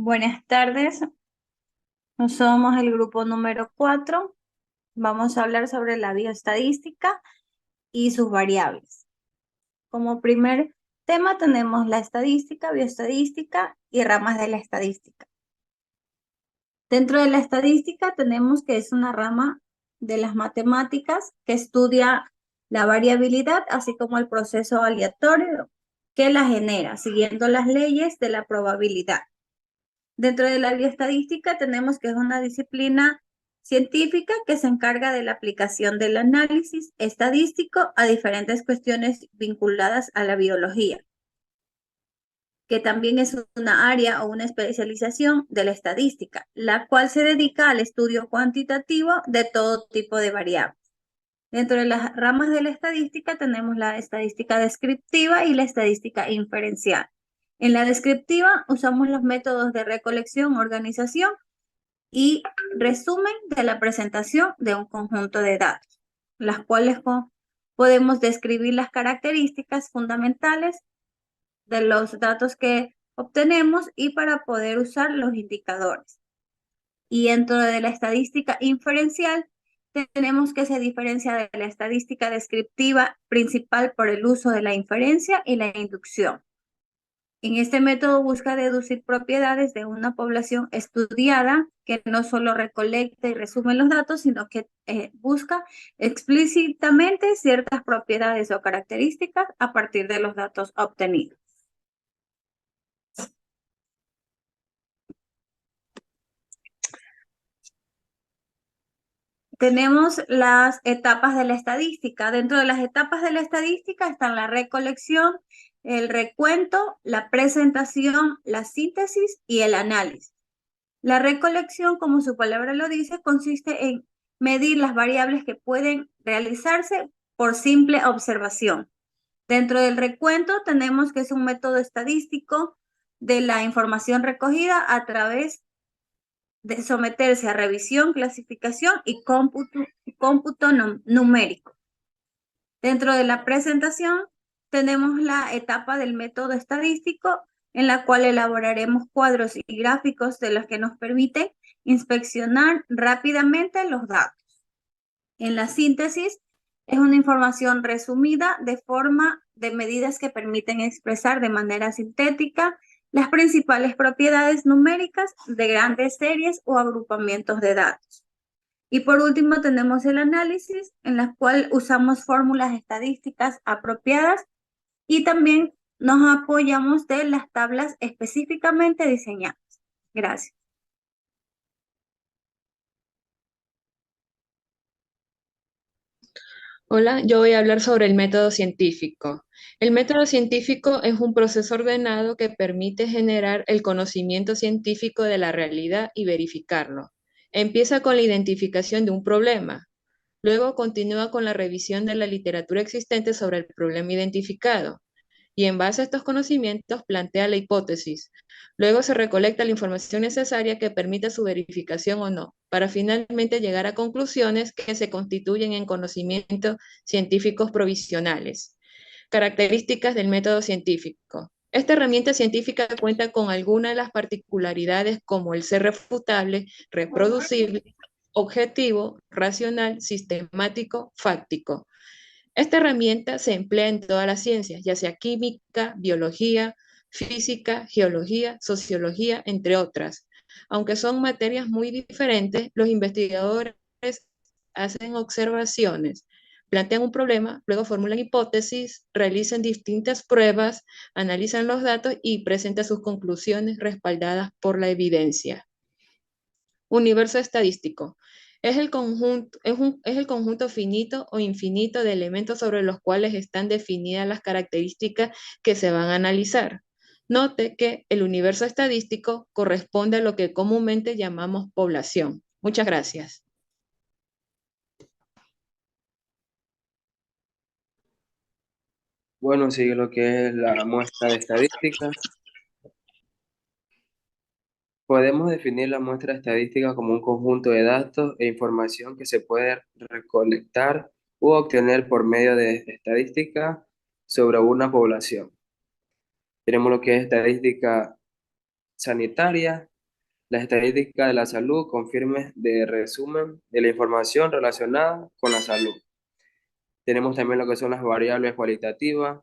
Buenas tardes, somos el grupo número 4. Vamos a hablar sobre la bioestadística y sus variables. Como primer tema tenemos la estadística, bioestadística y ramas de la estadística. Dentro de la estadística tenemos que es una rama de las matemáticas que estudia la variabilidad, así como el proceso aleatorio que la genera, siguiendo las leyes de la probabilidad. Dentro de la bioestadística tenemos que es una disciplina científica que se encarga de la aplicación del análisis estadístico a diferentes cuestiones vinculadas a la biología, que también es una área o una especialización de la estadística, la cual se dedica al estudio cuantitativo de todo tipo de variables. Dentro de las ramas de la estadística tenemos la estadística descriptiva y la estadística inferencial. En la descriptiva usamos los métodos de recolección, organización y resumen de la presentación de un conjunto de datos, las cuales podemos describir las características fundamentales de los datos que obtenemos y para poder usar los indicadores. Y dentro de la estadística inferencial, tenemos que se diferencia de la estadística descriptiva principal por el uso de la inferencia y la inducción. En este método busca deducir propiedades de una población estudiada que no solo recolecta y resume los datos, sino que busca explícitamente ciertas propiedades o características a partir de los datos obtenidos. Tenemos las etapas de la estadística. Dentro de las etapas de la estadística están la recolección, el recuento, la presentación, la síntesis y el análisis. La recolección, como su palabra lo dice, consiste en medir las variables que pueden realizarse por simple observación. Dentro del recuento tenemos que es un método estadístico de la información recogida a través de someterse a revisión, clasificación y cómputo numérico. Dentro de la presentación tenemos la etapa del método estadístico en la cual elaboraremos cuadros y gráficos de los que nos permiten inspeccionar rápidamente los datos. En la síntesis es una información resumida de forma de medidas que permiten expresar de manera sintética las principales propiedades numéricas de grandes series o agrupamientos de datos. Y por último tenemos el análisis, en la cual usamos fórmulas estadísticas apropiadas y también nos apoyamos de las tablas específicamente diseñadas. Gracias. Hola, yo voy a hablar sobre el método científico. El método científico es un proceso ordenado que permite generar el conocimiento científico de la realidad y verificarlo. Empieza con la identificación de un problema. Luego continúa con la revisión de la literatura existente sobre el problema identificado y en base a estos conocimientos plantea la hipótesis. Luego se recolecta la información necesaria que permita su verificación o no, para finalmente llegar a conclusiones que se constituyen en conocimientos científicos provisionales. Características del método científico. Esta herramienta científica cuenta con algunas de las particularidades como el ser refutable, reproducible, objetivo, racional, sistemático, fáctico. Esta herramienta se emplea en todas las ciencias, ya sea química, biología, física, geología, sociología, entre otras. Aunque son materias muy diferentes, los investigadores hacen observaciones, plantean un problema, luego formulan hipótesis, realizan distintas pruebas, analizan los datos y presentan sus conclusiones respaldadas por la evidencia. Universo estadístico. Es el conjunto finito o infinito de elementos sobre los cuales están definidas las características que se van a analizar. Note que el universo estadístico corresponde a lo que comúnmente llamamos población. Muchas gracias. Bueno, sigue lo que es la muestra de estadística. Podemos definir la muestra estadística como un conjunto de datos e información que se puede recolectar u obtener por medio de estadística sobre una población. Tenemos lo que es estadística sanitaria, la estadística de la salud con firmes de resumen de la información relacionada con la salud. Tenemos también lo que son las variables cualitativas,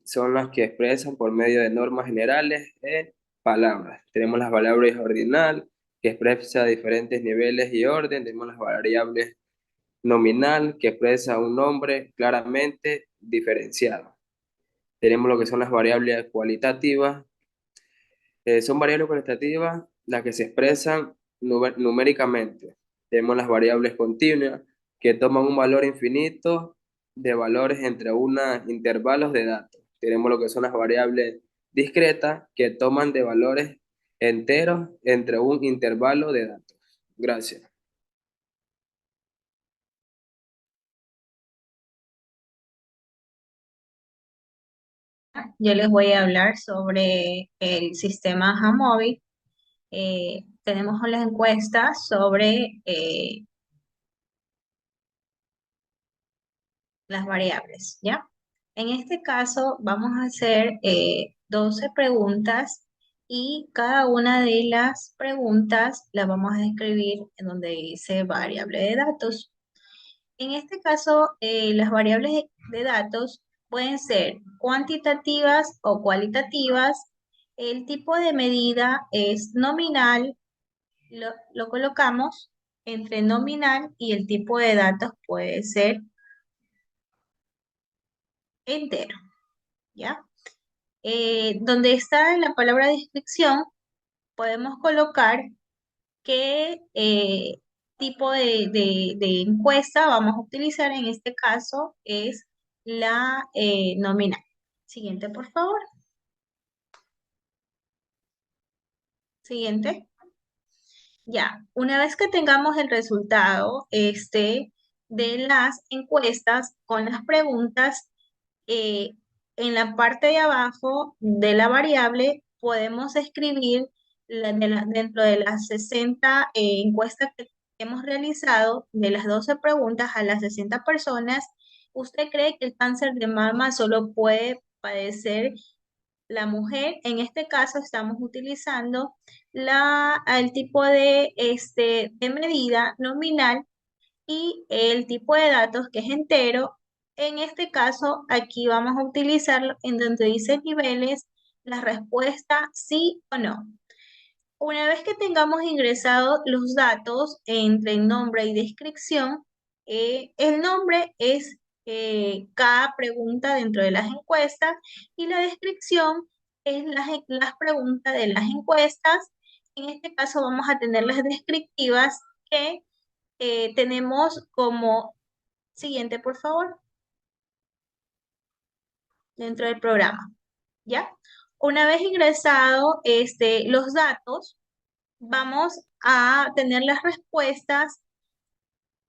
son las que expresan por medio de normas generales en palabras. Tenemos las variables ordinal, que expresa diferentes niveles y orden. Tenemos las variables nominal, que expresa un nombre claramente diferenciado. Tenemos lo que son las variables cualitativas. Son variables cualitativas las que se expresan numéricamente. Tenemos las variables continuas, que toman un valor infinito de valores entre unos intervalos de datos. Tenemos lo que son las variables discretas, que toman de valores enteros entre un intervalo de datos. Gracias. Yo les voy a hablar sobre el sistema Jamovi. Tenemos las encuestas sobre las variables, ¿ya? En este caso vamos a hacer 12 preguntas y cada una de las preguntas las vamos a escribir en donde dice variable de datos. En este caso, las variables de datos pueden ser cuantitativas o cualitativas. El tipo de medida es nominal, lo colocamos entre nominal y el tipo de datos puede ser entero, ¿ya? Donde está la palabra descripción, podemos colocar qué tipo de encuesta vamos a utilizar. En este caso es la nominal. Siguiente, por favor. Siguiente. Ya, una vez que tengamos el resultado de las encuestas con las preguntas, eh, en la parte de abajo de la variable podemos escribir dentro de las 60 encuestas que hemos realizado, de las 12 preguntas a las 60 personas, ¿usted cree que el cáncer de mama solo puede padecer la mujer? En este caso estamos utilizando el tipo de medida nominal y el tipo de datos que es entero. En este caso, aquí vamos a utilizar en donde dice niveles, la respuesta sí o no. Una vez que tengamos ingresados los datos entre nombre y descripción, el nombre es cada pregunta dentro de las encuestas y la descripción es las preguntas de las encuestas. En este caso vamos a tener las descriptivas que tenemos como siguiente, por favor, dentro del programa, ¿ya? Una vez ingresado los datos, vamos a tener las respuestas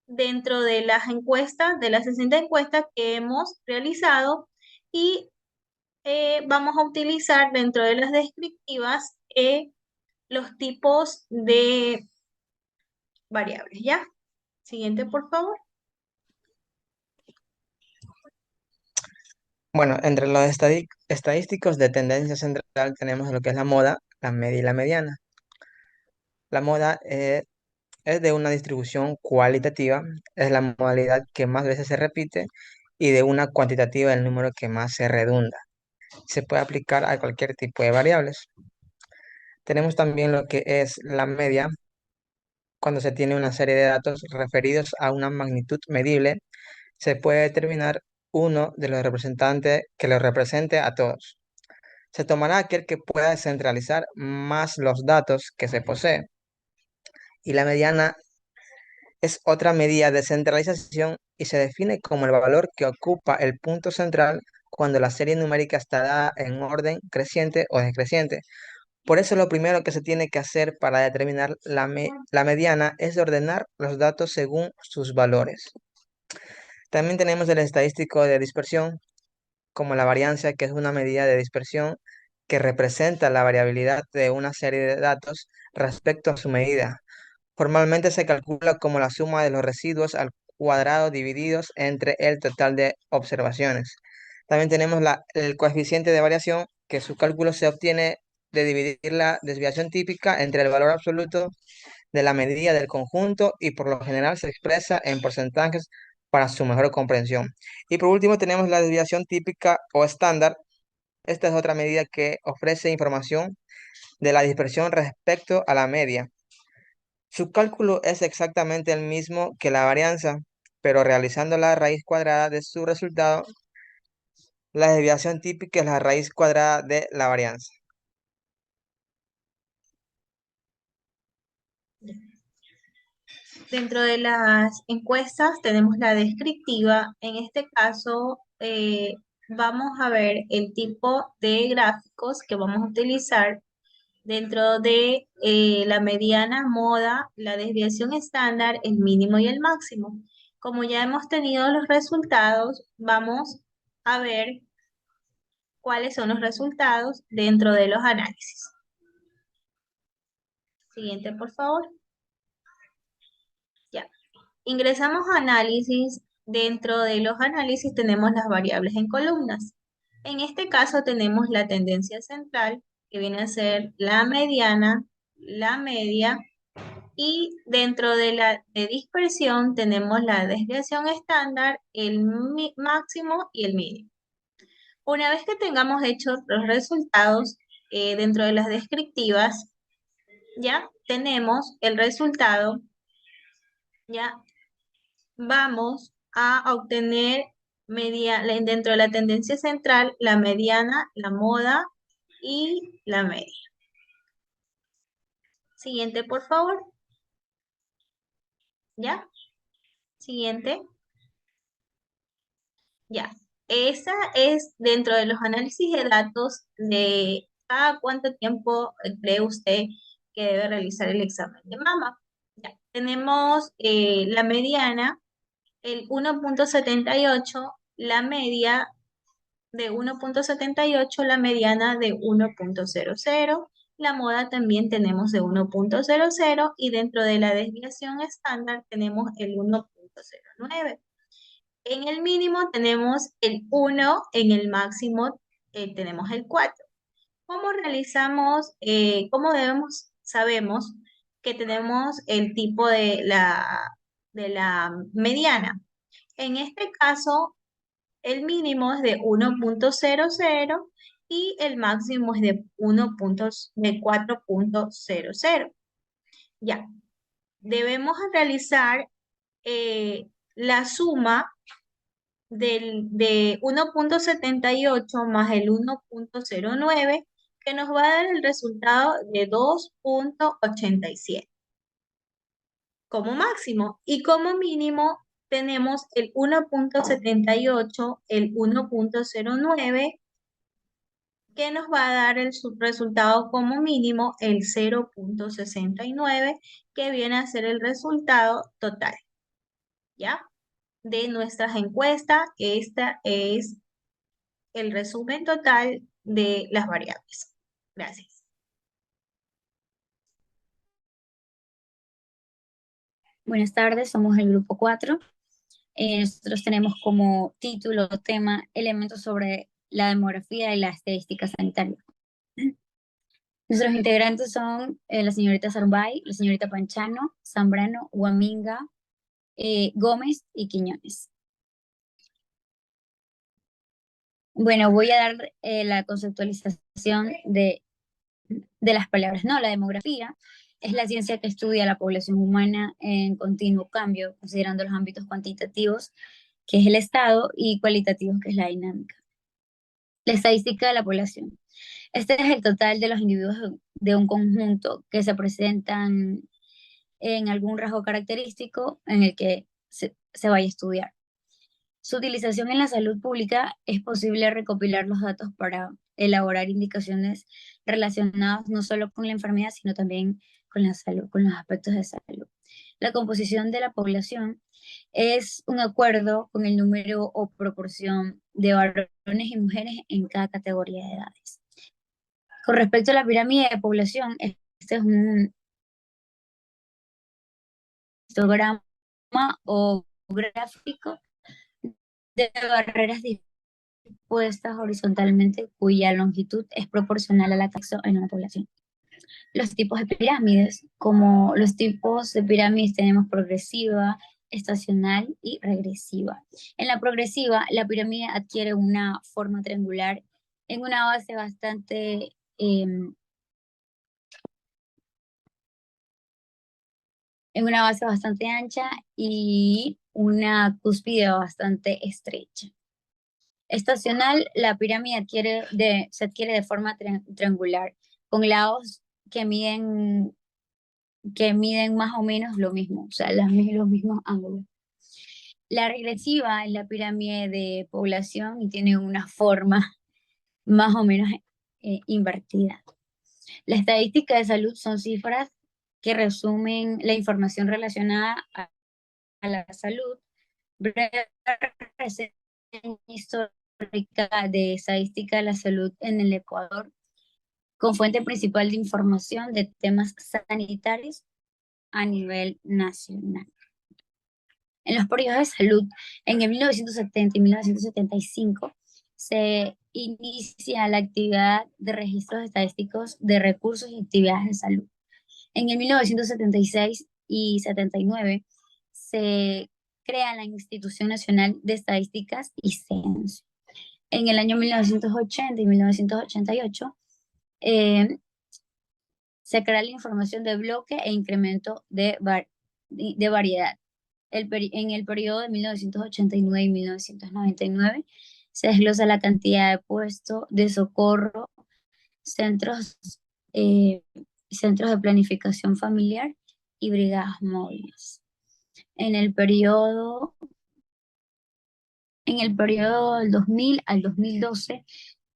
dentro de las encuestas, de las 60 encuestas que hemos realizado y vamos a utilizar dentro de las descriptivas los tipos de variables, ¿ya? Siguiente, por favor. Bueno, entre los estadísticos de tendencia central tenemos lo que es la moda, la media y la mediana. La moda es de una distribución cualitativa, es la modalidad que más veces se repite, y de una cuantitativa, el número que más se redunda. Se puede aplicar a cualquier tipo de variables. Tenemos también lo que es la media, cuando se tiene una serie de datos referidos a una magnitud medible, se puede determinar uno de los representantes que los represente a todos. Se tomará aquel que pueda descentralizar más los datos que se posee. Y la mediana es otra medida de centralización y se define como el valor que ocupa el punto central cuando la serie numérica está dada en orden creciente o decreciente. Por eso lo primero que se tiene que hacer para determinar la mediana es ordenar los datos según sus valores. También tenemos el estadístico de dispersión, como la varianza, que es una medida de dispersión que representa la variabilidad de una serie de datos respecto a su medida. Formalmente se calcula como la suma de los residuos al cuadrado divididos entre el total de observaciones. También tenemos el coeficiente de variación, que su cálculo se obtiene de dividir la desviación típica entre el valor absoluto de la medida del conjunto y por lo general se expresa en porcentajes para su mejor comprensión. Y por último tenemos la desviación típica o estándar. Esta es otra medida que ofrece información de la dispersión respecto a la media. Su cálculo es exactamente el mismo que la varianza, pero realizando la raíz cuadrada de su resultado, la desviación típica es la raíz cuadrada de la varianza. Dentro de las encuestas tenemos la descriptiva. En este caso, vamos a ver el tipo de gráficos que vamos a utilizar dentro de la mediana, moda, la desviación estándar, el mínimo y el máximo. Como ya hemos tenido los resultados, vamos a ver cuáles son los resultados dentro de los análisis. Siguiente, por favor. Ya. Ingresamos a análisis. Dentro de los análisis tenemos las variables en columnas. En este caso tenemos la tendencia central, que viene a ser la mediana, la media, y dentro de la de dispersión tenemos la desviación estándar, el máximo y el mínimo. Una vez que tengamos hechos los resultados dentro de las descriptivas, ya tenemos el resultado, ya vamos a obtener dentro de la tendencia central, la mediana, la moda y la media. Siguiente, por favor. ¿Ya? Siguiente. Ya. Esa es dentro de los análisis de datos de cada cuánto tiempo cree usted que debe realizar el examen de mama. Ya. Tenemos la mediana, el 1.78, la media de 1.78, la mediana de 1.00, la moda también tenemos de 1.00 y dentro de la desviación estándar tenemos el 1.09. En el mínimo tenemos el 1, en el máximo tenemos el 4. ¿Cómo realizamos, sabemos que tenemos el tipo de la mediana? En este caso, el mínimo es de 1.00 y el máximo es de 4.00. Ya, debemos realizar la suma de 1.78 más el 1.09, que nos va a dar el resultado de 2.87 como máximo, y como mínimo tenemos el 1.78, el 1.09, que nos va a dar el resultado como mínimo, el 0.69, que viene a ser el resultado total, ¿ya? De nuestras encuestas. Esta es el resumen total de las variables. Gracias. Buenas tardes, somos el grupo 4. Nosotros tenemos como título o tema elementos sobre la demografía y la estadística sanitaria. Nuestros integrantes son la señorita Zarbay, la señorita Panchano, Zambrano, Huaminga, Gómez y Quiñones. Bueno, voy a dar la conceptualización de las palabras. No, la demografía es la ciencia que estudia la población humana en continuo cambio, considerando los ámbitos cuantitativos, que es el estado, y cualitativos, que es la dinámica. La estadística de la población. Este es el total de los individuos de un conjunto que se presentan en algún rasgo característico en el que se vaya a estudiar. Su utilización en la salud pública: es posible recopilar los datos para elaborar indicaciones relacionadas no solo con la enfermedad, sino también con la salud, con los aspectos de salud. La composición de la población es un acuerdo con el número o proporción de varones y mujeres en cada categoría de edades. Con respecto a la pirámide de población, este es un histograma o gráfico de barreras dispuestas horizontalmente cuya longitud es proporcional a la sexo en una población. Los tipos de pirámides, como los tipos de pirámides tenemos progresiva, estacional y regresiva. En la progresiva, la pirámide adquiere una forma triangular en una base bastante ancha y una cúspide bastante estrecha. Estacional, la pirámide se adquiere de forma triangular, con lados que miden más o menos lo mismo, o sea, los mismos ángulos. La regresiva es la pirámide de población y tiene una forma más o menos invertida. La estadística de salud son cifras que resumen la información relacionada a la salud. Breve reseña histórica de estadística de la salud en el Ecuador, con fuente principal de información de temas sanitarios a nivel nacional. En los periodos de salud, en el 1970 y 1975, se inicia la actividad de registros estadísticos de recursos y actividades de salud. En el 1976 y 79 se crea la Institución Nacional de Estadísticas y Censo. En el año 1980 y 1988 se crea la información de bloque e incremento de variedad. En el periodo de 1989 y 1999 se desglosa la cantidad de puestos de socorro, centros, centros de planificación familiar y brigadas móviles. En el periodo del 2000 al 2012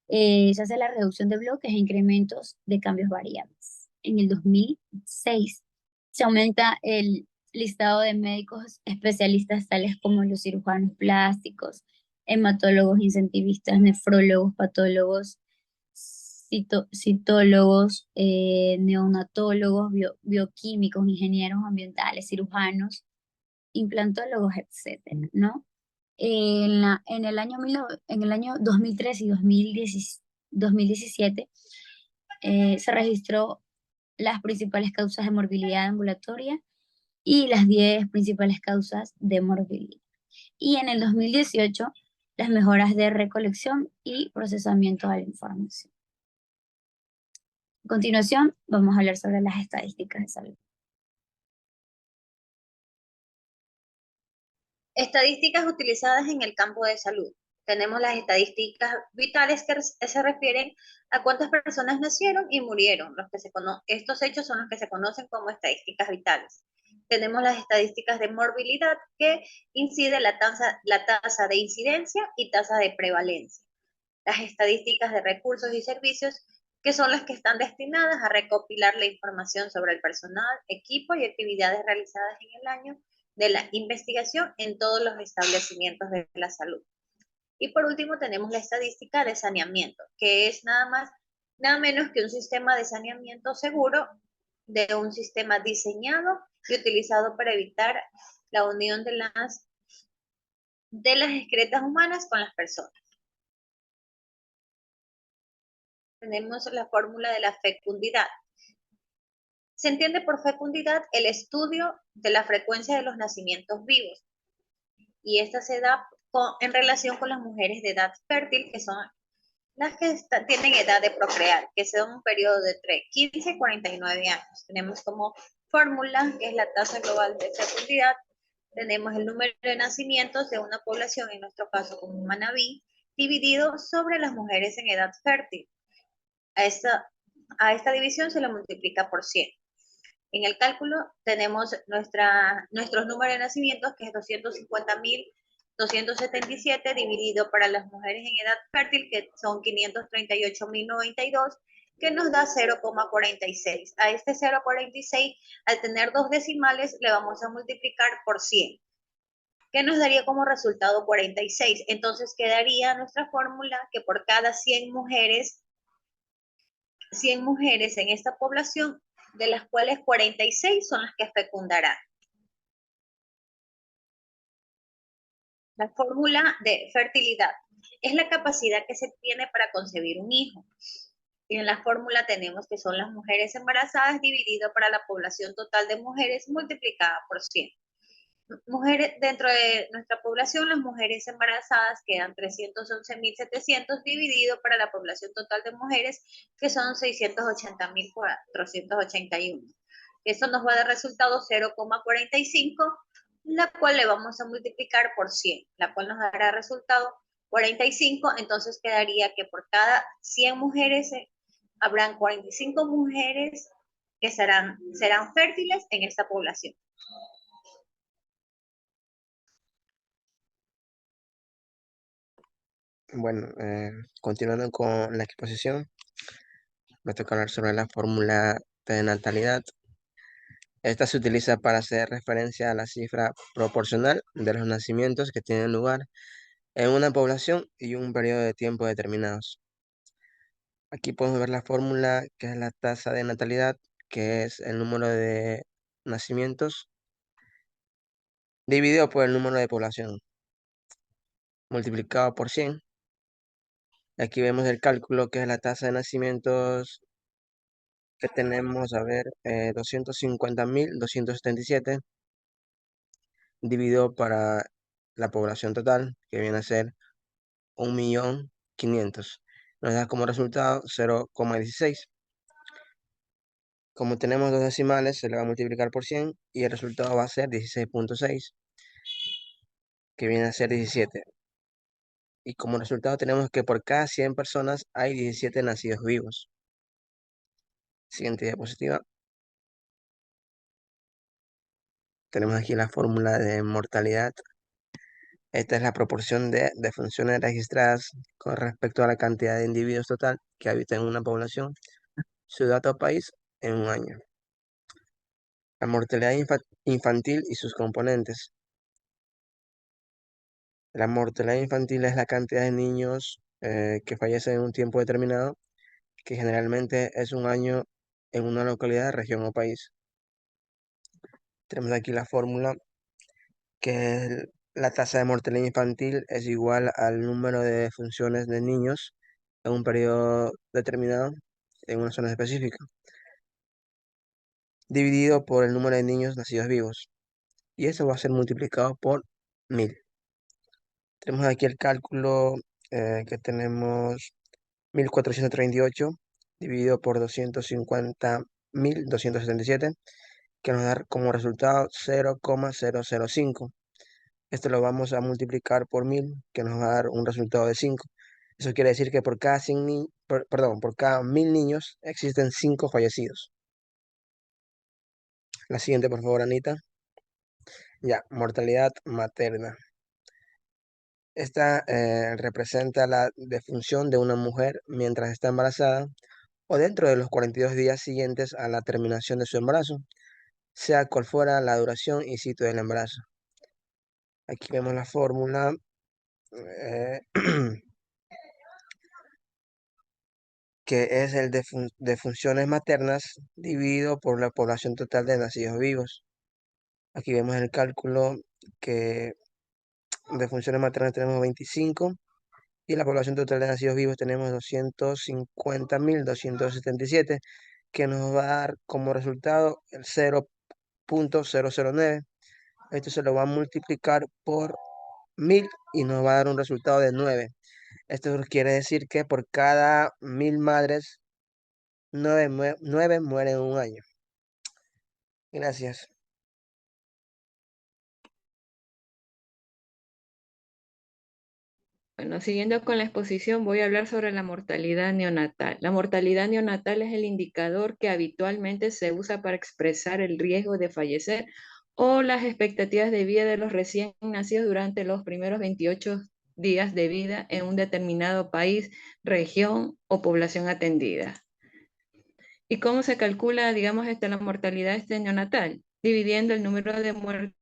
se hace la reducción de bloques e incrementos de cambios variables. En el 2006 se aumenta el listado de médicos especialistas tales como los cirujanos plásticos, hematólogos, incentivistas, nefrólogos, patólogos, citólogos, neonatólogos, bioquímicos, ingenieros ambientales, cirujanos, implantólogos, etcétera, ¿no? En el año 2013 y 2017 se registró las principales causas de morbilidad ambulatoria y las 10 principales causas de morbilidad. Y en el 2018, las mejoras de recolección y procesamiento de la información. A continuación, vamos a hablar sobre las estadísticas de salud. Estadísticas utilizadas en el campo de salud. Tenemos las estadísticas vitales que se refieren a cuántas personas nacieron y murieron. Estos hechos son los que se conocen como estadísticas vitales. Tenemos las estadísticas de morbilidad, que incide la tasa de incidencia y tasa de prevalencia. Las estadísticas de recursos y servicios, que son las que están destinadas a recopilar la información sobre el personal, equipo y actividades realizadas en el año de la investigación en todos los establecimientos de la salud. Y por último tenemos la estadística de saneamiento, que es nada menos que un sistema de saneamiento seguro de un sistema diseñado y utilizado para evitar la unión de las excretas humanas con las personas. Tenemos la fórmula de la fecundidad. Se entiende por fecundidad el estudio de la frecuencia de los nacimientos vivos, y esta se da en relación con las mujeres de edad fértil, que son las que tienen edad de procrear, que son un periodo de 15 y 49 años. Tenemos como fórmula, que es la tasa global de fecundidad. Tenemos el número de nacimientos de una población, en nuestro caso como Manabí, dividido sobre las mujeres en edad fértil. A esta división se lo multiplica por 100. En el cálculo tenemos nuestros números de nacimientos, que es 250.277, dividido para las mujeres en edad fértil, que son 538.092, que nos da 0,46. A este 0,46, al tener dos decimales, le vamos a multiplicar por 100, que nos daría como resultado 46. Entonces quedaría nuestra fórmula que por cada 100 mujeres en esta población, de las cuales 46 son las que fecundarán. La fórmula de fertilidad. es la capacidad que se tiene para concebir un hijo. Y en la fórmula tenemos que son las mujeres embarazadas dividido para la población total de mujeres multiplicada por 100. Mujeres, dentro de nuestra población, las mujeres embarazadas quedan 311.700 dividido para la población total de mujeres, que son 680.481. Eso nos va a dar resultado 0,45, la cual le vamos a multiplicar por 100, la cual nos dará resultado 45, entonces quedaría que por cada 100 mujeres habrán 45 mujeres que serán fértiles en esta población. Bueno, continuando con la exposición, me toca hablar sobre la fórmula de natalidad. Esta se utiliza para hacer referencia a la cifra proporcional de los nacimientos que tienen lugar en una población y un periodo de tiempo determinados. Aquí podemos ver la fórmula que es la tasa de natalidad, que es el número de nacimientos dividido por el número de población multiplicado por 100. Aquí vemos el cálculo que es la tasa de nacimientos que tenemos, a ver, 250.277 dividido para la población total, que viene a ser 1.500.000. Nos da como resultado 0,16. Como tenemos dos decimales, se le va a multiplicar por 100 y el resultado va a ser 16.6, que viene a ser 17. Y como resultado tenemos que por cada 100 personas hay 17 nacidos vivos. Siguiente diapositiva. Tenemos aquí la fórmula de mortalidad. Esta es la proporción de defunciones registradas con respecto a la cantidad de individuos total que habitan en una población, ciudad o país en un año. La mortalidad infantil y sus componentes. La mortalidad infantil es la cantidad de niños que fallecen en un tiempo determinado, que generalmente es un año en una localidad, región o país. Tenemos aquí la fórmula que la tasa de mortalidad infantil es igual al número de defunciones de niños en un periodo determinado en una zona específica, dividido por el número de niños nacidos vivos. Y eso va a ser multiplicado por 1000. Tenemos aquí el cálculo que tenemos 1438 dividido por 250.277, que nos da como resultado 0,005. Esto lo vamos a multiplicar por 1000, que nos va a dar un resultado de 5. Eso quiere decir que por cada 1000 niños existen 5 fallecidos. La siguiente, por favor, Anita. Ya, mortalidad materna. Esta representa la defunción de una mujer mientras está embarazada o dentro de los 42 días siguientes a la terminación de su embarazo, sea cual fuera la duración y sitio del embarazo. Aquí vemos la fórmula que es el de funciones maternas dividido por la población total de nacidos vivos. Aquí vemos el cálculo que de funciones maternas tenemos 25 y la población total de nacidos vivos tenemos 250.277, que nos va a dar como resultado el 0,009. Esto se lo va a multiplicar por 1000 y nos va a dar un resultado de 9. Esto quiere decir que por cada 1000 madres, 9 mueren en un año. Gracias. Bueno, siguiendo con la exposición, voy a hablar sobre la mortalidad neonatal. La mortalidad neonatal es el indicador que habitualmente se usa para expresar el riesgo de fallecer o las expectativas de vida de los recién nacidos durante los primeros 28 días de vida en un determinado país, región o población atendida. ¿Y cómo se calcula, digamos, la mortalidad neonatal? Dividiendo el número de muertes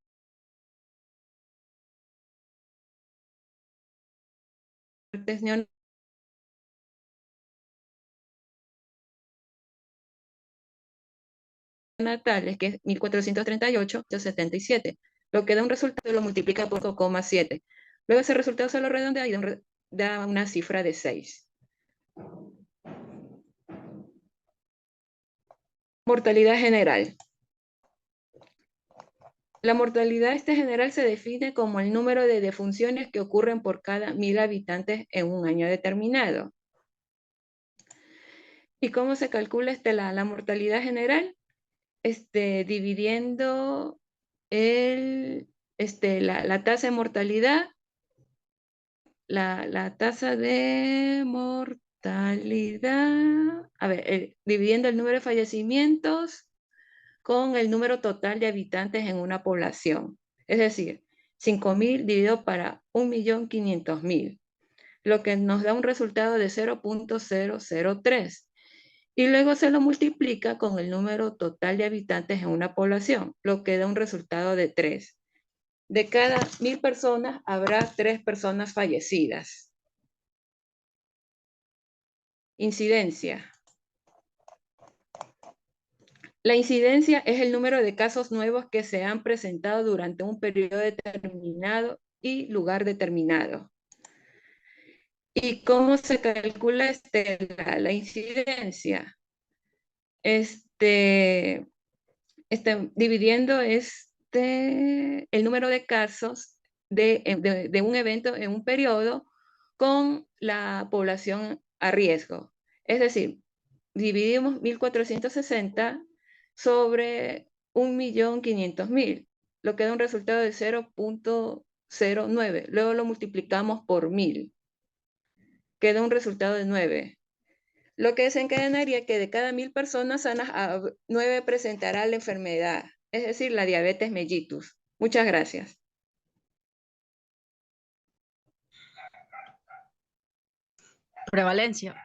neonatales, que es 1438,77, lo que da un resultado, lo multiplica por 5,7. Luego ese resultado se lo redondea y da un da una cifra de 6. Mortalidad general. La mortalidad general se define como el número de defunciones que ocurren por cada 1000 habitantes en un año determinado. ¿Y cómo se calcula la mortalidad general? Dividiendo la tasa de mortalidad, la tasa de mortalidad, dividiendo el número de fallecimientos con el número total de habitantes en una población. Es decir, 5.000 dividido para 1.500.000, lo que nos da un resultado de 0.003. Y luego se lo multiplica con el número total de habitantes en una población, lo que da un resultado de 3. De cada 1.000 personas habrá 3 personas fallecidas. Incidencia. La incidencia es el número de casos nuevos que se han presentado durante un periodo determinado y lugar determinado. ¿Y cómo se calcula la incidencia? Dividiendo el número de casos de un evento en un periodo con la población a riesgo. Es decir, dividimos 1.460 sobre 1.500.000, lo que da un resultado de 0.09. Luego lo multiplicamos por 1.000, que da un resultado de 9. Lo que desencadenaría que de cada 1.000 personas sanas, 9 presentará la enfermedad, es decir, la diabetes mellitus. Muchas gracias. Prevalencia.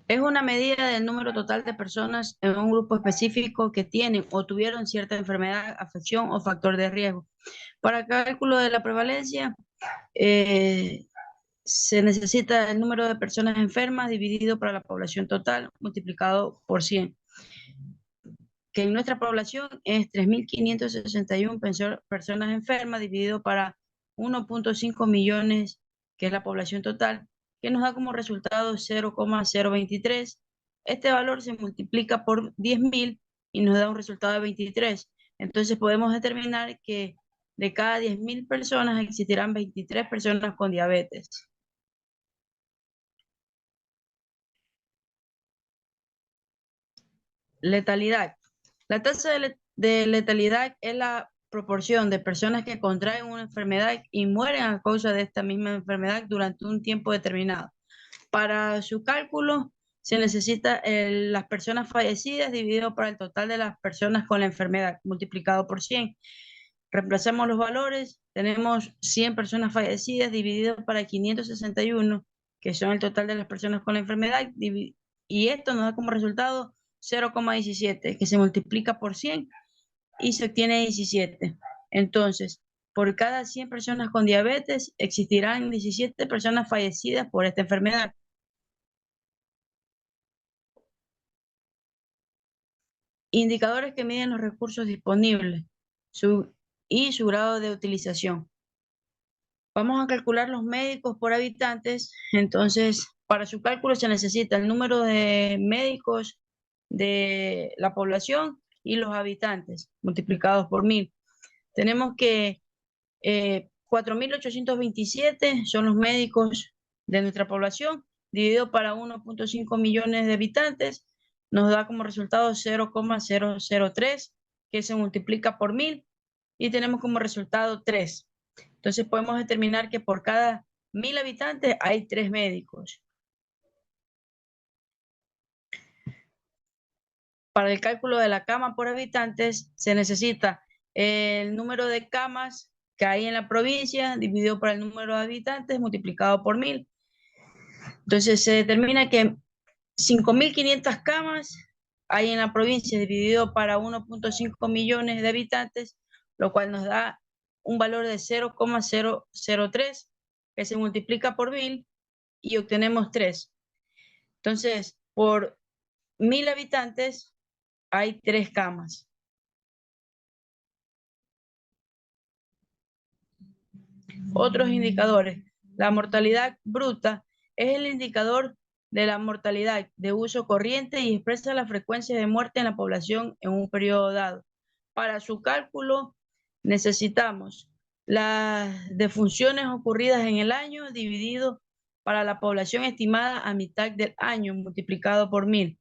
Es una medida del número total de personas en un grupo específico que tienen o tuvieron cierta enfermedad, afección o factor de riesgo. Para cálculo de la prevalencia, se necesita el número de personas enfermas dividido para la población total multiplicado por 100, que en nuestra población es 3.561 personas enfermas dividido para 1.5 millones, que es la población total, que nos da como resultado 0,023. Este valor se multiplica por 10.000 y nos da un resultado de 23. Entonces podemos determinar que de cada 10.000 personas existirán 23 personas con diabetes. Letalidad. La tasa de letalidad es la proporción de personas que contraen una enfermedad y mueren a causa de esta misma enfermedad durante un tiempo determinado. Para su cálculo se necesita las personas fallecidas dividido por el total de las personas con la enfermedad multiplicado por 100. Reemplazamos los valores, tenemos 100 personas fallecidas dividido para 561, que son el total de las personas con la enfermedad, y esto nos da como resultado 0,17, que se multiplica por 100 y se obtiene 17. Entonces, por cada 100 personas con diabetes, existirán 17 personas fallecidas por esta enfermedad. Indicadores que miden los recursos disponibles y su grado de utilización. Vamos a calcular los médicos por habitantes. Entonces, para su cálculo se necesita el número de médicos de la población y los habitantes multiplicados por 1.000. Tenemos que 4.827 son los médicos de nuestra población, dividido para 1.5 millones de habitantes, nos da como resultado 0,003, que se multiplica por 1.000, y tenemos como resultado 3. Entonces podemos determinar que por cada 1.000 habitantes hay 3 médicos. Para el cálculo de la cama por habitantes se necesita el número de camas que hay en la provincia dividido por el número de habitantes multiplicado por 1.000. Entonces se determina que 5.500 camas hay en la provincia dividido para 1.5 millones de habitantes, lo cual nos da un valor de 0,003 que se multiplica por 1.000 y obtenemos 3. Entonces, por 1.000 habitantes hay 3 camas. Otros indicadores. La mortalidad bruta es el indicador de la mortalidad de uso corriente y expresa la frecuencia de muerte en la población en un periodo dado. Para su cálculo necesitamos las defunciones ocurridas en el año dividido para la población estimada a mitad del año multiplicado por 1000.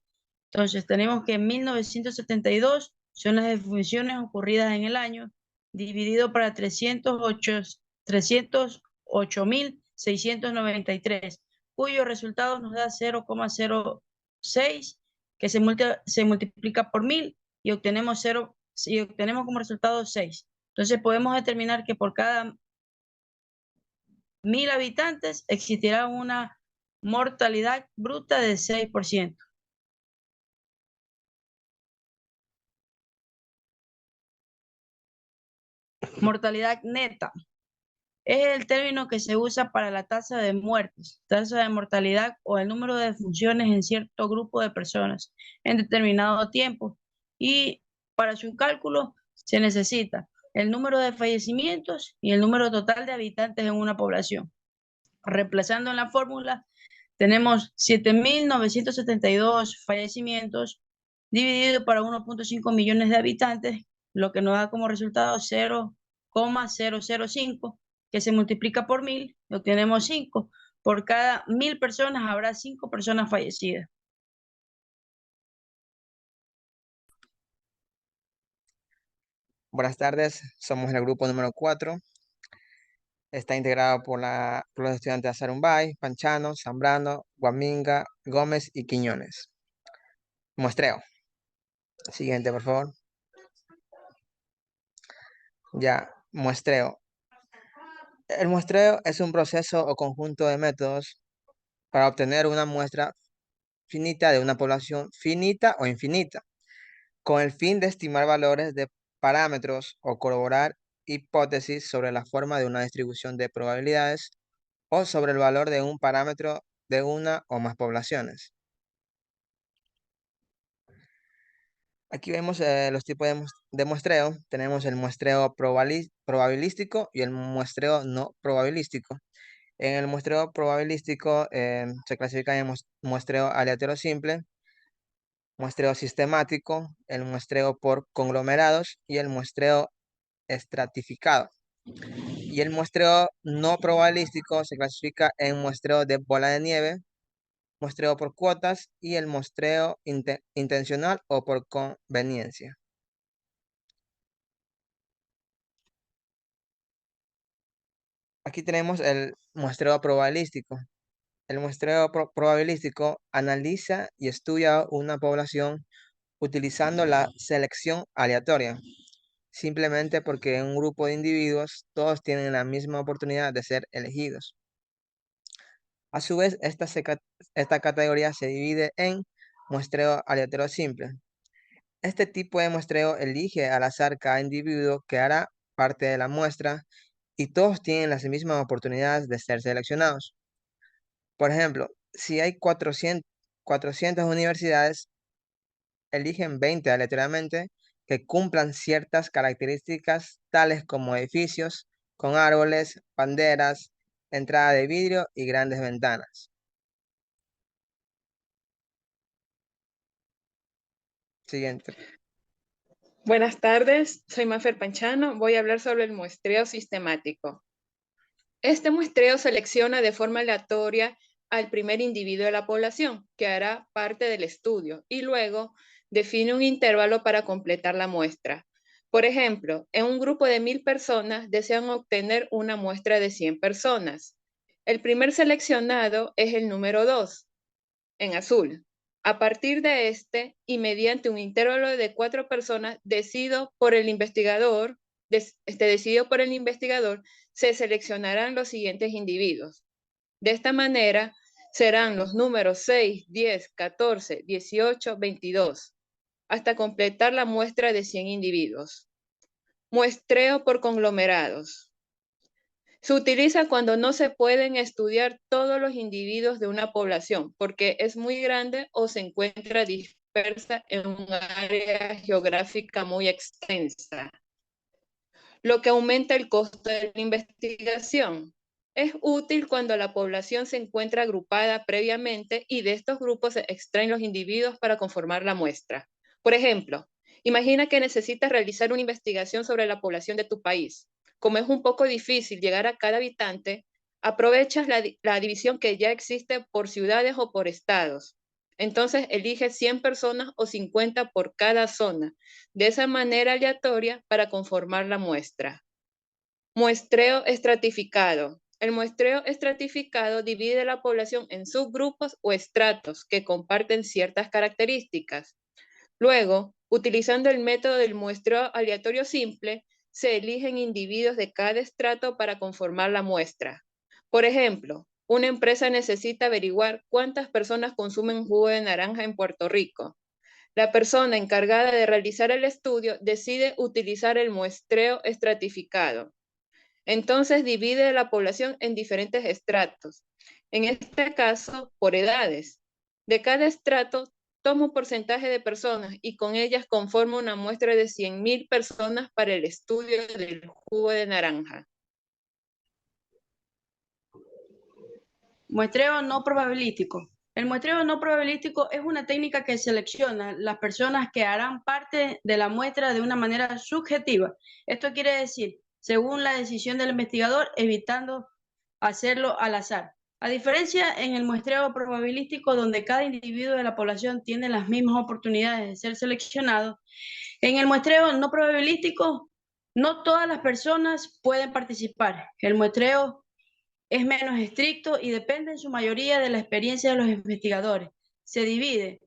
Entonces tenemos que en 1972 son las defunciones ocurridas en el año dividido para 308.693, cuyo resultado nos da 0,06, que se multiplica por 1000 y obtenemos como resultado 6. Entonces podemos determinar que por cada 1000 habitantes existirá una mortalidad bruta de 6%. Mortalidad neta es el término que se usa para la tasa de muertes, tasa de mortalidad o el número de defunciones en cierto grupo de personas en determinado tiempo. Y para su cálculo se necesita el número de fallecimientos y el número total de habitantes en una población. Reemplazando en la fórmula, tenemos 7.972 fallecimientos dividido para 1.5 millones de habitantes, lo que nos da como resultado 0,005, que se multiplica por 1000 y obtenemos 5. Por cada 1000 personas habrá 5 personas fallecidas. Buenas tardes, somos el grupo número 4. Está integrado por los estudiantes Azarumbay, Panchano, Zambrano, Guaminga, Gómez y Quiñones. Muestreo. Siguiente, por favor. Ya, muestreo. El muestreo es un proceso o conjunto de métodos para obtener una muestra finita de una población finita o infinita, con el fin de estimar valores de parámetros o corroborar hipótesis sobre la forma de una distribución de probabilidades o sobre el valor de un parámetro de una o más poblaciones. Aquí vemos los tipos de muestreo. Tenemos el muestreo probabilístico y el muestreo no probabilístico. En el muestreo probabilístico se clasifica en muestreo aleatorio simple, muestreo sistemático, el muestreo por conglomerados y el muestreo estratificado. Y el muestreo no probabilístico se clasifica en muestreo de bola de nieve, muestreo por cuotas y el muestreo intencional o por conveniencia. Aquí tenemos el muestreo probabilístico. El muestreo probabilístico analiza y estudia una población utilizando la selección aleatoria, simplemente porque en un grupo de individuos todos tienen la misma oportunidad de ser elegidos. A su vez, esta categoría se divide en muestreo aleatorio simple. Este tipo de muestreo elige al azar cada individuo que hará parte de la muestra y todos tienen las mismas oportunidades de ser seleccionados. Por ejemplo, si hay 400 universidades, eligen 20 aleatoriamente que cumplan ciertas características tales como edificios con árboles, banderas, entrada de vidrio y grandes ventanas. Siguiente. Buenas tardes, soy Mafer Panchano. Voy a hablar sobre el muestreo sistemático. Este muestreo selecciona de forma aleatoria al primer individuo de la población que hará parte del estudio y luego define un intervalo para completar la muestra. Por ejemplo, en un grupo de 1000 personas desean obtener una muestra de 100 personas. El primer seleccionado es el número 2, en azul. A partir de este, y mediante un intervalo de 4 personas decidido por el investigador, se seleccionarán los siguientes individuos. De esta manera, serán los números 6, 10, 14, 18, 22, hasta completar la muestra de 100 individuos. Muestreo por conglomerados. Se utiliza cuando no se pueden estudiar todos los individuos de una población porque es muy grande o se encuentra dispersa en un área geográfica muy extensa, lo que aumenta el costo de la investigación. Es útil cuando la población se encuentra agrupada previamente y de estos grupos se extraen los individuos para conformar la muestra. Por ejemplo, imagina que necesitas realizar una investigación sobre la población de tu país. Como es un poco difícil llegar a cada habitante, aprovechas la división que ya existe por ciudades o por estados. Entonces elige 100 personas o 50 por cada zona, de esa manera aleatoria para conformar la muestra. Muestreo estratificado. El muestreo estratificado divide la población en subgrupos o estratos que comparten ciertas características. Luego, utilizando el método del muestreo aleatorio simple, se eligen individuos de cada estrato para conformar la muestra. Por ejemplo, una empresa necesita averiguar cuántas personas consumen jugo de naranja en Puerto Rico. La persona encargada de realizar el estudio decide utilizar el muestreo estratificado. Entonces divide la población en diferentes estratos. En este caso, por edades. De cada estrato, toma un porcentaje de personas y con ellas conforma una muestra de 100.000 personas para el estudio del jugo de naranja. Muestreo no probabilístico. El muestreo no probabilístico es una técnica que selecciona las personas que harán parte de la muestra de una manera subjetiva. Esto quiere decir, según la decisión del investigador, evitando hacerlo al azar. A diferencia en el muestreo probabilístico, donde cada individuo de la población tiene las mismas oportunidades de ser seleccionado, en el muestreo no probabilístico, no todas las personas pueden participar. El muestreo es menos estricto y depende en su mayoría de la experiencia de los investigadores. Se divide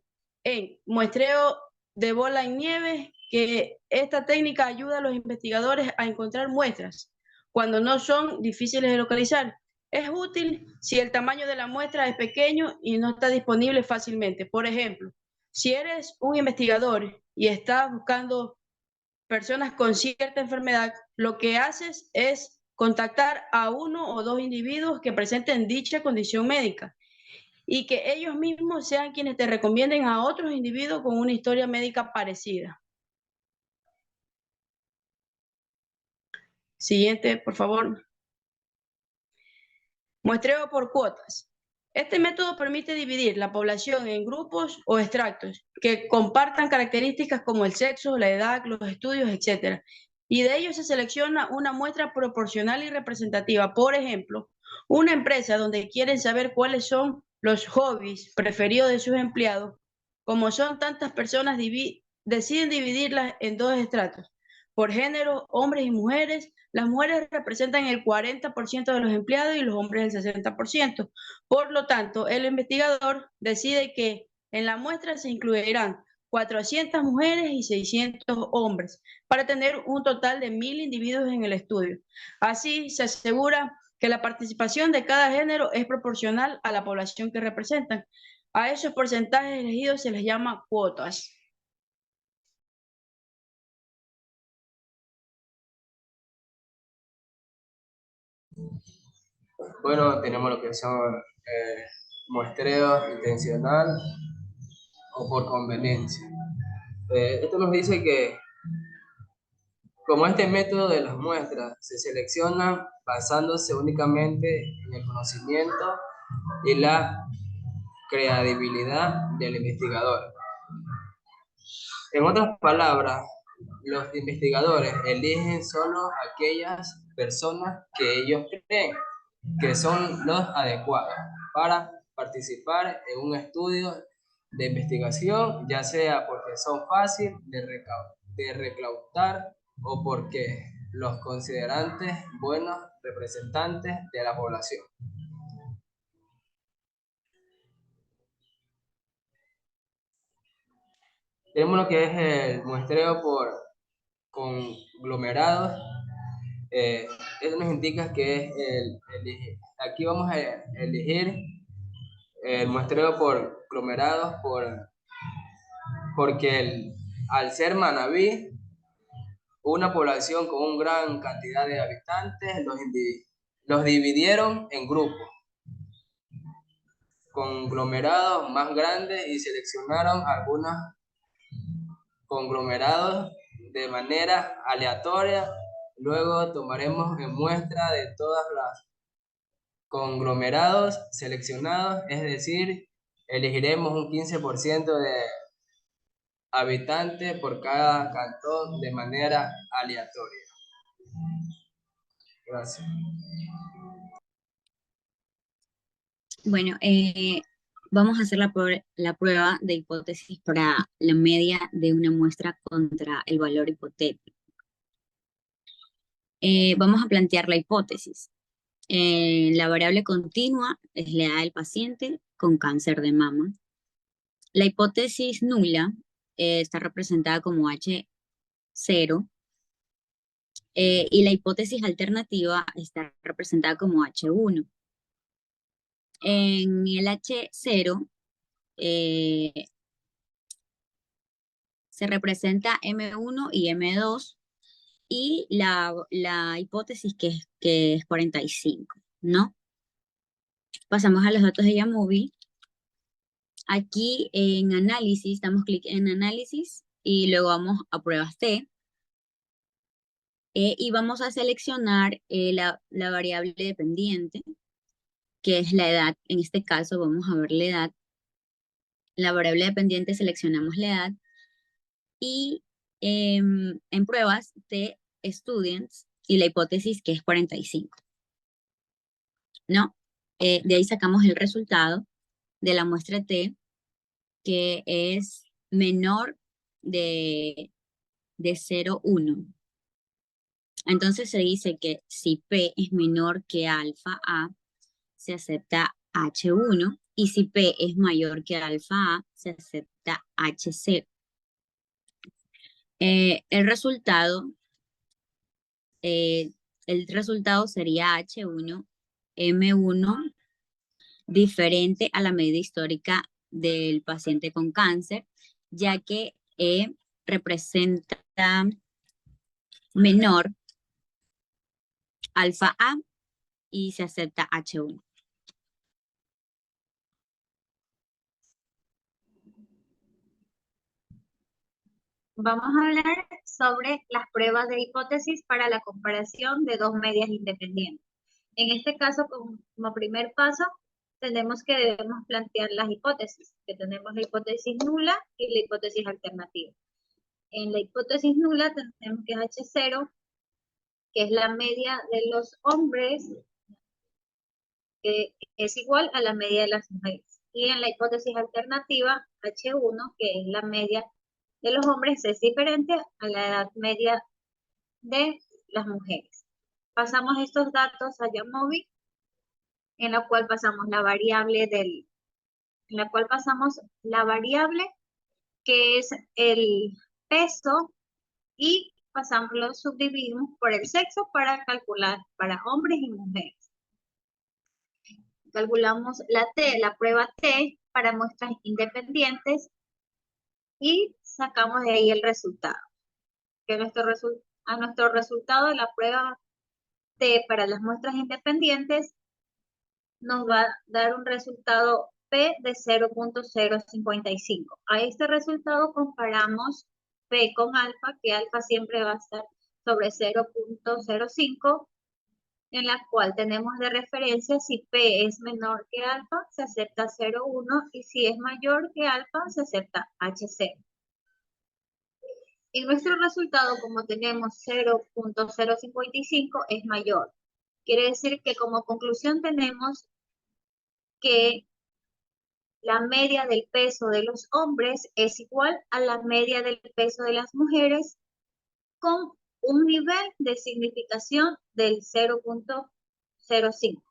en muestreo de bola en nieve, que esta técnica ayuda a los investigadores a encontrar muestras cuando no son difíciles de localizar. Es útil si el tamaño de la muestra es pequeño y no está disponible fácilmente. Por ejemplo, si eres un investigador y estás buscando personas con cierta enfermedad, lo que haces es contactar a uno o dos individuos que presenten dicha condición médica y que ellos mismos sean quienes te recomienden a otros individuos con una historia médica parecida. Siguiente, por favor. Muestreo por cuotas. Este método permite dividir la población en grupos o extractos que compartan características como el sexo, la edad, los estudios, etc. Y de ellos se selecciona una muestra proporcional y representativa. Por ejemplo, una empresa donde quieren saber cuáles son los hobbies preferidos de sus empleados, como son tantas personas, deciden dividirlas en dos estratos. Por género, hombres y mujeres, las mujeres representan el 40% de los empleados y los hombres el 60%. Por lo tanto, el investigador decide que en la muestra se incluirán 400 mujeres y 600 hombres para tener un total de 1.000 individuos en el estudio. Así se asegura que la participación de cada género es proporcional a la población que representan. A esos porcentajes elegidos se les llama cuotas. Bueno, tenemos lo que son muestreo intencional o por conveniencia. Esto nos dice que como este método de las muestras se selecciona basándose únicamente en el conocimiento y la credibilidad del investigador. En otras palabras, los investigadores eligen solo aquellas personas que ellos creen que son los adecuados para participar en un estudio de investigación, ya sea porque son fáciles de reclutar o porque los considerantes buenos representantes de la población. Tenemos lo que es el muestreo por conglomerados. Eso nos indica que es aquí vamos a elegir el muestreo por conglomerados porque al ser Manabí, una población con una gran cantidad de habitantes, los dividieron en grupos conglomerados más grandes y seleccionaron algunos conglomerados de manera aleatoria. Luego tomaremos en muestra de todas las conglomerados seleccionados, es decir, elegiremos un 15% de habitantes por cada cantón de manera aleatoria. Gracias. Bueno, vamos a hacer la prueba de hipótesis para la media de una muestra contra el valor hipotético. Vamos a plantear la hipótesis. La variable continua es la edad del paciente con cáncer de mama. La hipótesis nula está representada como H0 y la hipótesis alternativa está representada como H1. En el H0 se representa M1 y M2 y la hipótesis que es 45, ¿no? Pasamos a los datos de Yamovi. Aquí en análisis, damos clic en análisis y luego vamos a pruebas T. Y vamos a seleccionar la variable dependiente, que es la edad. En este caso vamos a ver la edad. La variable dependiente seleccionamos la edad. Y en pruebas T students y la hipótesis que es 45. ¿No? De ahí sacamos el resultado de la muestra T, que es menor de 0,1. Entonces se dice que si P es menor que alfa A, se acepta H1, y si P es mayor que alfa A, se acepta H0. El resultado sería H1, M1, diferente a la medida histórica del paciente con cáncer, ya que representa menor alfa A y se acepta H1. Vamos a hablar sobre las pruebas de hipótesis para la comparación de dos medias independientes. En este caso, como primer paso, tenemos que debemos plantear las hipótesis, que tenemos la hipótesis nula y la hipótesis alternativa. En la hipótesis nula tenemos que es H0, que es la media de los hombres, que es igual a la media de las mujeres. Y en la hipótesis alternativa, H1, que es la media de los hombres, es diferente a la edad media de las mujeres. Pasamos estos datos a Yamovi, en la cual pasamos la variable que es el peso y lo subdividimos por el sexo para calcular para hombres y mujeres. Calculamos la prueba T para muestras independientes y sacamos de ahí el resultado. Que a nuestro resultado de la prueba T para las muestras independientes nos va a dar un resultado P de 0.055. A este resultado comparamos P con alfa, que alfa siempre va a estar sobre 0.05, en la cual tenemos de referencia si P es menor que alfa, se acepta 0,1 y si es mayor que alfa, se acepta H0. En nuestro resultado, como tenemos 0.055, es mayor. Quiere decir que como conclusión tenemos que la media del peso de los hombres es igual a la media del peso de las mujeres con un nivel de significación del 0.05.